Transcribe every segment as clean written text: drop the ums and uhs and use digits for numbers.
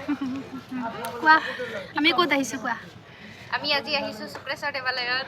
কোৱা আমি ক'ত আহিছোঁ কোৱা আমি আজি আহিছোঁ শুক্ৰেশ্বৰ দেৱালয়ত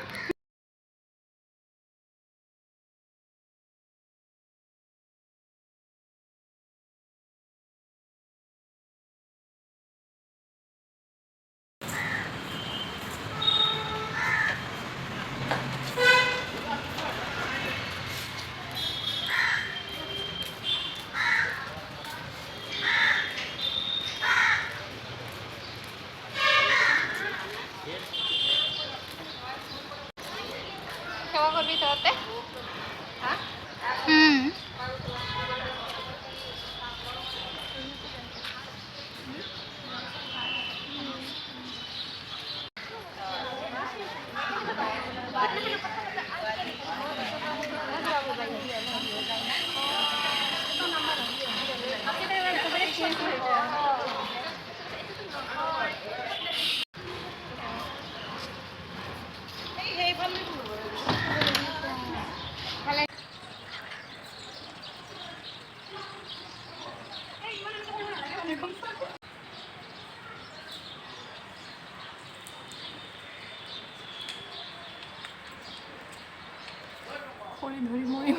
সেৱা কৰিবি তহঁতে হা ধৰি মৰি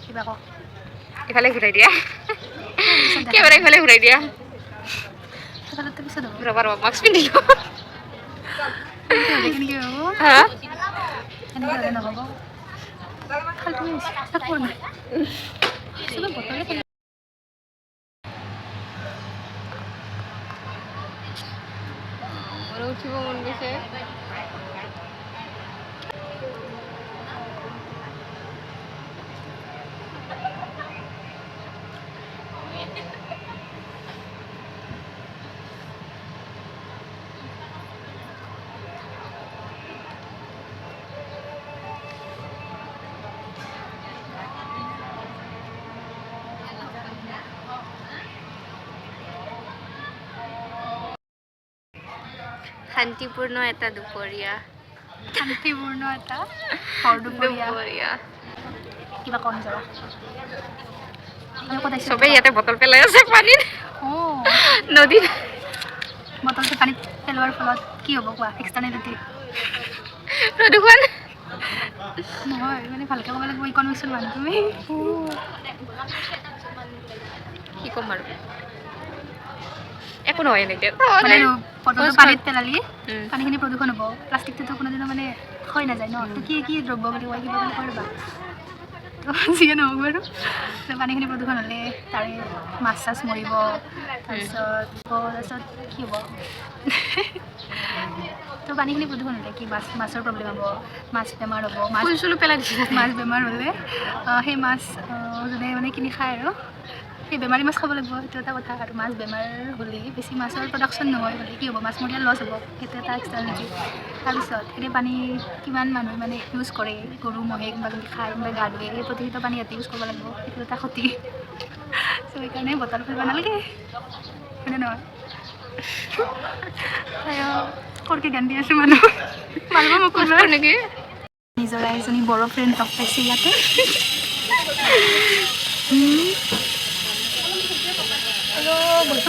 কিবা কওক ইফালে ঘূৰাই দিয়া কেমেৰা ইফালে ঘূৰাই দিয়া পিছত হ'ব ৰবা ৰবা মাস্ক পিন্ধি লওঁ কেনেকৈ হ'ব হা এনেকৈ হ'লে নহ'ব ফাল্টু একো নাই চবে বটলে মোৰ উঠিব মন গৈছে শান্তিপূৰ্ণ এটা দুপৰীয়া শান্তিপূৰ্ণ এটা দুপৰীয়া কিবা কম যাবা চবেই ইয়াতে বটল পেলাই আছে পানীত অঁ নদীত বটলটো পানীত পেলোৱাৰ ফলত কি হ'ব কোৱা এক্সটাৰ্নেলিটি প্ৰদূষণ নহয় মানে ভালকৈ ক'ব লাগিব ইকনমিক্সৰ মানুহ তুমি কি ক'ম আৰু একো নহয় এনেকৈ মানে বটলটো পানীত পেলালি পানীখিনি প্ৰদূষণ হ'ব প্লাষ্টিকটোতো কোনোদিনো মানে ক্ষয় নাযায় ন তো কি দ্ৰব্য বুলি কয় কিবা বুলি কৰিবা তো যিয়ে নহওক বাৰু পানীখিনি প্ৰদূষণ হ'লে তাৰে মাছ চাছ মৰিব তাৰপিছত কি হ'ব তো পানীখিনি প্ৰদূষণ হ'লে কি মাছৰ প্ৰব্লেম হ'ব মাছ বেমাৰ হ'ব ফুল চুলো পেলাই দিছে মাছ বেমাৰ হ'লে সেই মাছ যোনে মানে কিনি খায় আৰু সেই বেমাৰী মাছ খাব লাগিব, সেইটো এটা কথা। আৰু মাছ বেমাৰ হ'লে বেছি মাছৰ প্ৰডাকশ্যন নহয় হ'লে কি হ'ব, মাছমৰীয়া লছ হ'ব, সেইটো এটা এক্সটাৰ্নেলিটি। তাৰপিছত এতিয়া পানী কিমান মানুহে মানে ইউজ কৰে, গৰু মহে কিবা কিবি খায়, কোনোবাই গা ধুৱে, সেই প্ৰদূষিত পানী ইয়াতে ইউজ কৰিব লাগিব, সেইটো এটা ক্ষতি। চ' সেইকাৰণে বটল ফুৰিব নালাগে, হয়নে নহয়? কৰকে গান দি আছোঁ মানুহ মাৰিব মোক নেকি? নিজৰা এজনী বড়ো ফ্ৰেণ্ড লগ পাইছে ইয়াতে।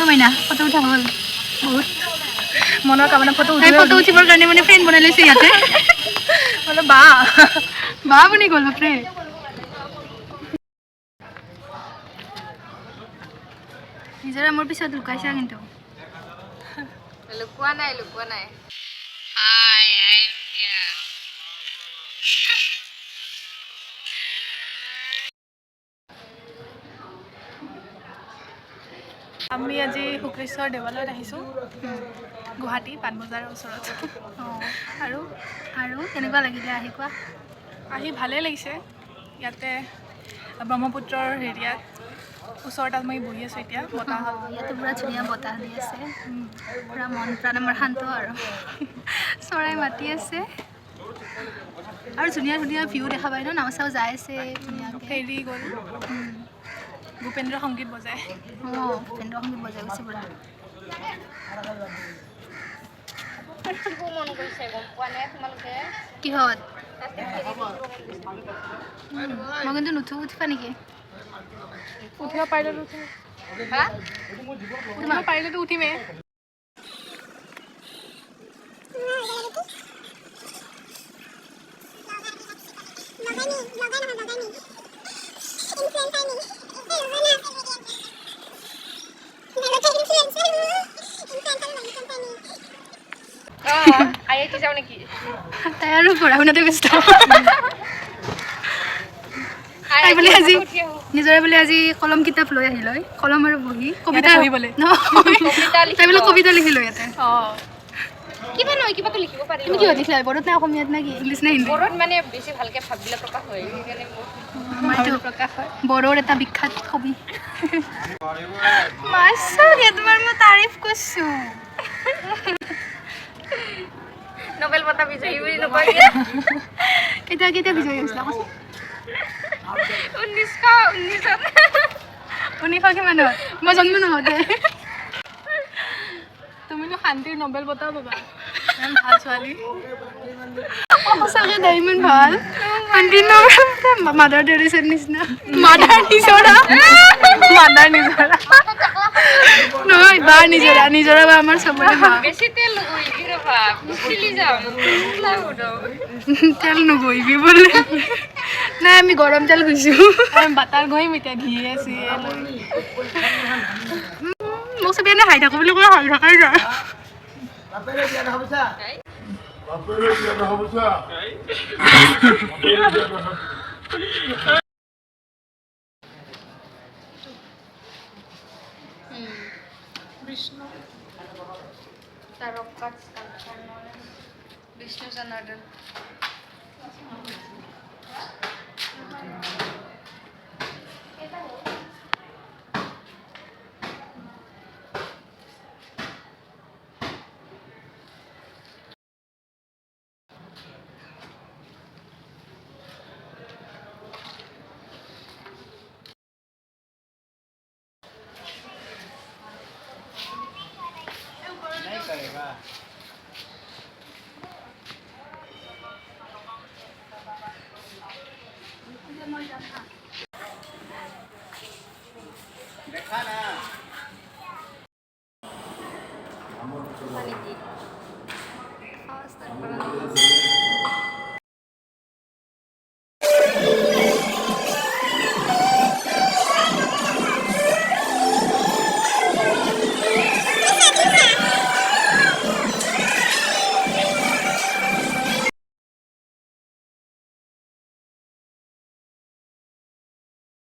মাইনা ফটো উঠা হ'ল বহুত মনৰ কামনা ফটো উঠিবৰ কাৰণে মানে ফ্ৰেণ্ড বনাই লৈছে ইয়াতে। মানে বা বনি গ'ল বাপৰে। নিজৰা মোৰ পিছত লুকাইছা কিন্তু। লুকোৱা নাই। Hi, I'm here. আমি আজি শুক্লেশ্বৰ দেৱালয়ত আহিছোঁ, গুৱাহাটী পাণবজাৰৰ ওচৰত। আৰু কেনেকুৱা লাগিলে আহি কোৱা? আহি ভালেই লাগিছে। ইয়াতে ব্ৰহ্মপুত্ৰৰ হেৰিয়াত ওচৰত আমি বহি আছোঁ এতিয়া, বতাহত। ইয়াতে পুৰা ধুনীয়া বতাহ দি আছে, পুৰা মন প্ৰাণ আমাৰ শান্ত আৰু চৰাই মাতি আছে আৰু ধুনীয়া ধুনীয়া ভিউ দেখা পায় ন, নাও চাও যাই আছে ধুনীয়াকৈ। ফেৰি গ'ল, ভূপেন্দ্ৰ সংগীত বজায়। ভূপেন্দ্ৰ সংগীত বজাই গৈছে পুৰা। মন গৈছে গম পোৱা নাই তোমালোকে? কিহত? মই কিন্তু নুঠো, উঠিবা নেকি? উঠিব পাৰিলেতো উঠিম, উঠিব পাৰিলেতো উঠিমেই। IIT যাওঁ নেকি? তাই আৰু পঢ়া শুনাতে ব্যস্ত। তাই বোলে আজি নিজৰে বোলে আজি কলম কিতাপ লৈ আহিল, কলম আৰু বহি কবিতা পঢ়িবলৈ। তাই বোলে কবিতা লিখিলো ইয়াতে। কিবা নহয় কিবাটো লিখিব পাৰি। তুমি কি লিখিলা? বড়োত নে অসমীয়াত নে কি, ইংলিছ নে হিন্দী? বড়োত মানে বেছি ভালকে ভাবিলে প্ৰকাশ হয়, সেইকাৰণে আমাৰ এইটো প্ৰকাশ হয় বড়োৰ এটা বিখ্যাত কবি। মাছুৰিয়া তোমাৰ মই তাৰিফ কৰিছোঁ। নোবেল বঁটা বিজয়ী বুলি নকয়। কেতিয়া বিজয়ী হৈছিলা কচোন? 1900 কিমানত? মই জন্ম নহওঁতে। তুমিনো শান্তিৰ নোবেল বঁটাও পাবা, ইমান ভাল ছোৱালী। সঁচাকৈ দে, ইমান ভাল। শান্তিৰ নোবেল মাদাৰ টেৰেছাৰ নিচিনা। মাদাৰ নিজৰা নহয়, বাৰ নিজৰা বা আমাৰ চবৰে বা। বেছি তেল নকৰিবি ৰবা, পিছলি যাম। তেল নঘঁহিবি বোলে। নাই আমি গৰম তেল ঘঁহিছোঁ। বাটাৰ ঘঁহিম এতিয়া, ঘিয়ে চিয়ে লৈ। মোক চবে এনে হাঁহি থাকোঁ বুলি ক'লে হাঁহি থাকাই যায়। বিষ্ণু বিষ্ণু জনাৰ্দন।